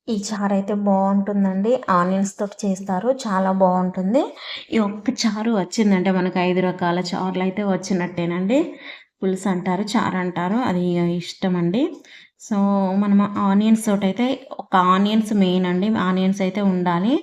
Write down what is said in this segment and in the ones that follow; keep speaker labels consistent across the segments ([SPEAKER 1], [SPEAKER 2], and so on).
[SPEAKER 1] ఈ చారైతే బావుంటుందండి. ఆనియన్స్ తోటి చేస్తారు. చాలా బావుంటుంది. ఈ ఒక్క చారు వచ్చిందంటే మనకు 5 రకాల చారులైతే వచ్చినట్టేనండి. పులుసంటారు, చారంటారు. అది ఇష్టమండి. సో, మనం ఆనియన్స్ తోటైతే ఒక ఆనియన్స్ మెయిన్ అండి. ఆనియన్స్ అయితే ఉండాలి.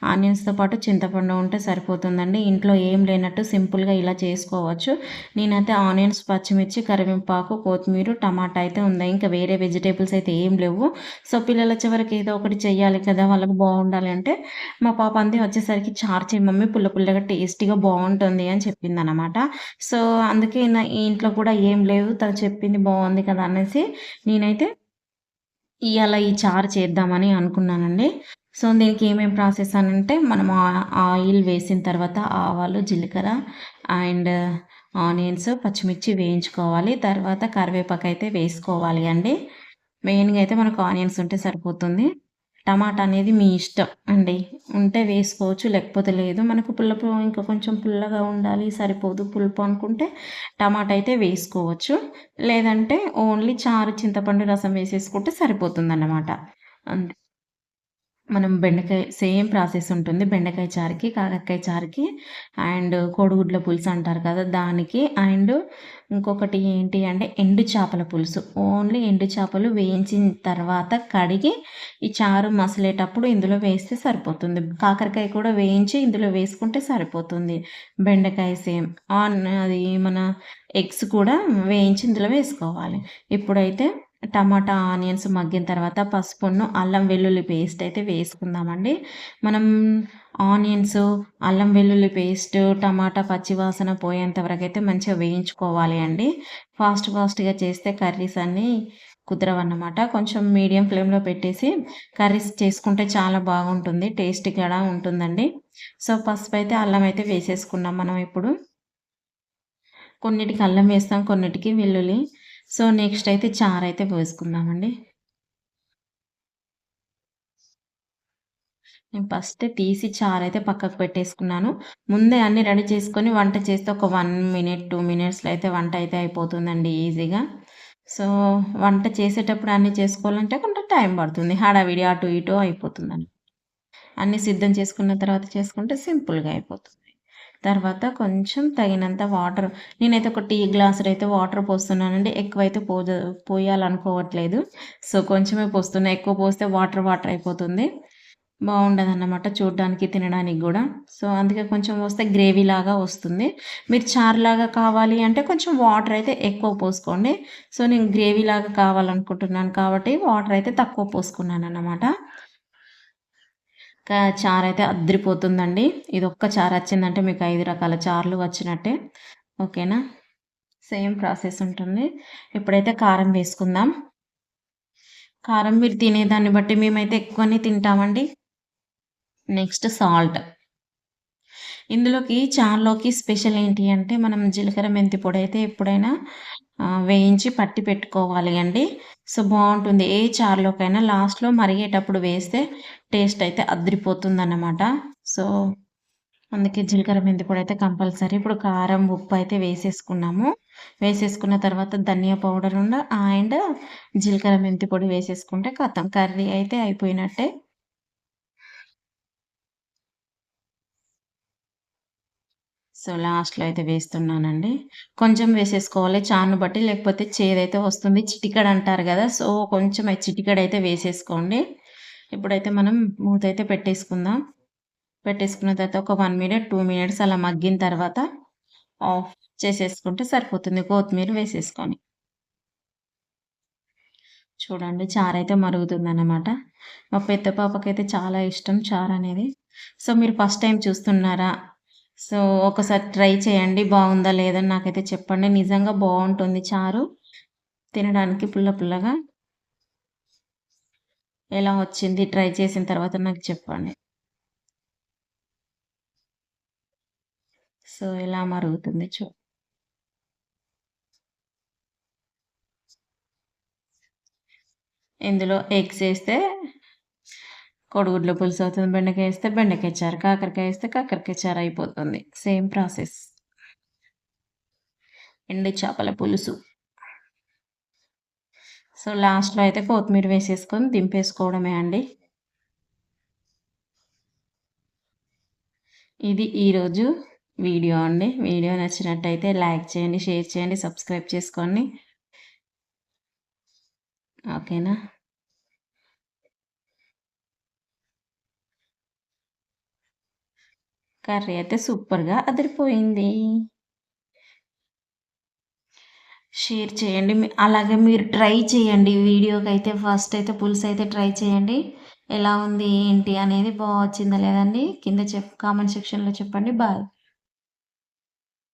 [SPEAKER 1] ఆనియన్స్‌తో పాటు చింతపండు ఉంటే సరిపోతుందండి. ఇంట్లో ఏం లేనట్టు సింపుల్‌గా ఇలా చేసుకోవచ్చు. నేనైతే ఆనియన్స్, పచ్చిమిర్చి, కరివేపాకు, కొత్తిమీర, టమాటా అయితే ఉంది. ఇంకా వేరే వెజిటబుల్స్ అయితే ఏం లేవు. సో, పిల్లలొచ్చే వరకు ఏదో ఒకటి చెయ్యాలి కదా! వాళ్ళకి బావుండాలి అంటే, మా పాప అంది వచ్చేసరికి "చారు చెయి మమ్మీ పుల్ల పుల్లగా టేస్టీగా బావుంటుంది" అని చెప్పిందనమాట. సో, అందుకే ఈ ఇంట్లో కూడా ఏం లేవు. తను చెప్పింది బావుంది కదా! అనేసి నేనైతే ఇయాల ఈ చారు చేద్దామని అనుకున్నానండి. సో, దీనికి ఏమేం ప్రాసెస్ అనంటే, మనం ఆయిల్ వేసిన తర్వాత ఆవాలు, జీలకర్ర అండ్ ఆనియన్స్, పచ్చిమిర్చి వేయించుకోవాలి. తర్వాత కరివేపాకైతే వేసుకోవాలి అండి. మెయిన్‌గా అయితే మనకు ఆనియన్స్ ఉంటే సరిపోతుంది. టమాటా అనేది మీ ఇష్టం అండి. ఉంటే వేసుకోవచ్చు, లేకపోతే లేదు. మనకు పుల్లపు ఇంకా కొంచెం పుల్లగా ఉండాలి, సరిపోదు పులుపు అనుకుంటే టమాటా అయితే వేసుకోవచ్చు. లేదంటే ఓన్లీ చారు, చింతపండు రసం వేసేసుకుంటే సరిపోతుందన్నమాట. అంతే. మనం బెండకాయ సేమ్ ప్రాసెస్ ఉంటుంది. బెండకాయ చారుకి, కాకరకాయ చారుకి అండ్ కోడిగుడ్ల పులుసు అంటారు కదా! దానికి అండ్ ఇంకొకటి ఏంటి అంటే ఎండు చేపల పులుసు. ఓన్లీ ఎండు చేపలు వేయించిన తర్వాత కడిగి ఈ చారు మసలేటప్పుడు ఇందులో వేస్తే సరిపోతుంది. కాకరకాయ కూడా వేయించి ఇందులో వేసుకుంటే సరిపోతుంది. బెండకాయ సేమ్. అది మన ఎగ్స్ కూడా వేయించి ఇందులో వేసుకోవాలి. ఇప్పుడైతే టమాటా, ఆనియన్స్ మగ్గిన తర్వాత పసుపును, అల్లం వెల్లుల్లి పేస్ట్ అయితే వేసుకుందామండి. మనం ఆనియన్స్, అల్లం వెల్లుల్లి పేస్ట్, టమాటా పచ్చివాసన పోయేంత వరకైతే మంచిగా వేయించుకోవాలి అండి. ఫాస్ట్‌గా చేస్తే కర్రీస్ అన్నీ కుదరవన్నమాట. కొంచెం మీడియం ఫ్లేమ్‌లో పెట్టేసి కర్రీస్ చేసుకుంటే చాలా బాగుంటుంది. టేస్టీ కూడా ఉంటుందండి. సో, పసుపైతే, అల్లం అయితే వేసేసుకున్నాం మనం ఇప్పుడు. కొన్నిటికి అల్లం వేస్తాం, కొన్నిటికి వెల్లుల్లి. సో, నెక్స్ట్ అయితే చారైతే వేసుకుందామండి. నేను ఫస్ట్ తీసి చారైతే పక్కకు పెట్టేసుకున్నాను. ముందే అన్నీ రెడీ చేసుకొని వంట చేస్తే ఒక 1 మినిట్, 2 మినిట్స్‌లో అయితే వంట అయితే అయిపోతుందండి ఈజీగా. సో, వంట చేసేటప్పుడు అన్నీ చేసుకోవాలంటే కొంచెం టైం పడుతుంది. హడావిడి అటు ఇటు అయిపోతుందని. అన్నీ సిద్ధం చేసుకున్న తర్వాత చేసుకుంటే సింపుల్‌గా అయిపోతుంది. తర్వాత కొంచెం తగినంత వాటర్ నేనైతే ఒక టీ గ్లాసుడయితే వాటర్ పోస్తున్నానండి. ఎక్కువైతే పోయాలనుకోవట్లేదు. సో, కొంచెమే పోస్తున్నా. ఎక్కువ పోస్తే వాటర్ అయిపోతుంది. బావుండదన్నమాట చూడ్డానికి, తినడానికి గూడా. సో, అందుకే కొంచెం పోస్తే గ్రేవీలాగా వస్తుంది. మీరు చారులాగా కావాలి అంటే కొంచెం వాటరయితే ఎక్కువ పోసుకోండి. సో, నేను గ్రేవీలాగా కావాలనుకుంటున్నాను కాబట్టి వాటరయితే తక్కువ పోసుకున్నానన్నమాట. చారైతే అద్దిరిపోతుందండి. ఇదొక్క చారొచ్చిందంటే మీకు 5 రకాల చారులు వచ్చినట్టే. ఓకేనా? సేమ్ ప్రాసెస్ ఉంటుంది. ఇప్పుడైతే కారం వేసుకుందాం. కారం మీరు తినేదాన్ని బట్టి మేమైతే ఎక్కువనే తింటామండి. Next salt. ఇందులోకి చారులోకి స్పెషల్ ఏంటి అంటే మనం జీలకర్ర, మెంతి పొడైతే ఎప్పుడైనా వేయించి పట్టి పెట్టుకోవాలి అండి. సో, బావుంటుంది. ఏ చారులోకైనా లాస్ట్‌లో మరిగేటప్పుడు వేస్తే టేస్ట్ అయితే అద్దిరిపోతుందన్నమాట. సో, అందుకే జీలకర్ర, మెంతి పొడైతే కంపల్సరీ. ఇప్పుడు కారం, ఉప్పు అయితే వేసేసుకున్నాము. వేసేసుకున్న తర్వాత ధనియా పౌడర్ అండ్ జీలకర్ర, మెంతి పొడి వేసేసుకుంటే ఖతం కర్రీ అయితే అయిపోయినట్టే. సో, లాస్ట్‌లో అయితే వేస్తున్నానండి. కొంచెం వేసేసుకోవాలి చారుని బట్టి, లేకపోతే చేదైతే వస్తుంది. చిటికెడంటారు గదా! సో, కొంచెం చిటికెడైతే వేసేసుకోండి. ఇప్పుడైతే మనం మూతైతే పెట్టేసుకుందాం. పెట్టేసుకున్న తర్వాత ఒక 1 మినిట్, 2 మినిట్స్ అలా మగ్గిన తర్వాత ఆఫ్ చేసేసుకుంటే సరిపోతుంది. కొత్తిమీర వేసేసుకొని. చూడండి చారైతే మరుగుతుందనమాట. మా పెద్ద పాపకైతే చాలా ఇష్టం చారనేది. సో, మీరు ఫస్ట్ టైమ్ చూస్తున్నారా? సో, ఒకసారి ట్రై చేయండి. బావుందా లేదా అని నాకైతే చెప్పండి. నిజంగా బావుంటుంది చారు. తినడానికి పుల్ల పుల్లగా. ఎలా వచ్చింది ట్రై చేసిన తర్వాత నాకు చెప్పండి. సో, ఇలా మరుగుతుంది ఇందులో ఎగ్స్ ఏస్తే కోడిగుడ్ల పులుసు అవుతుంది. బెండకాయ ఏస్తే బెండకాయ చారు. కాకరకాయ ఏస్తే కాకరకాయ చారు అయిపోతుంది. Same process. ఎండు చేపల పులుసు. సో, లాస్ట్‌లో అయితే కొత్తిమీర వేసేసుకొని దింపేసుకోవడమే అండి. ఇది ఈరోజు వీడియో అండి. వీడియో నచ్చినట్టయితే లైక్ చేయండి, షేర్ చేయండి, సబ్స్క్రైబ్ చేసుకోండి. ఓకేనా? కర్రీ అయితే సూపర్‌గా అదిరిపోయింది. షేర్ చేయండి. అలాగే మీరు ట్రై చేయండి. వీడియోకైతే ఫస్ట్ అయితే పులుసయితే ట్రై చేయండి. ఎలా ఉంది ఏంటి అనేది వచ్చిందా లేదండి కింద కామెంట్ సెక్షన్‌లో చెప్పండి. బాయ్.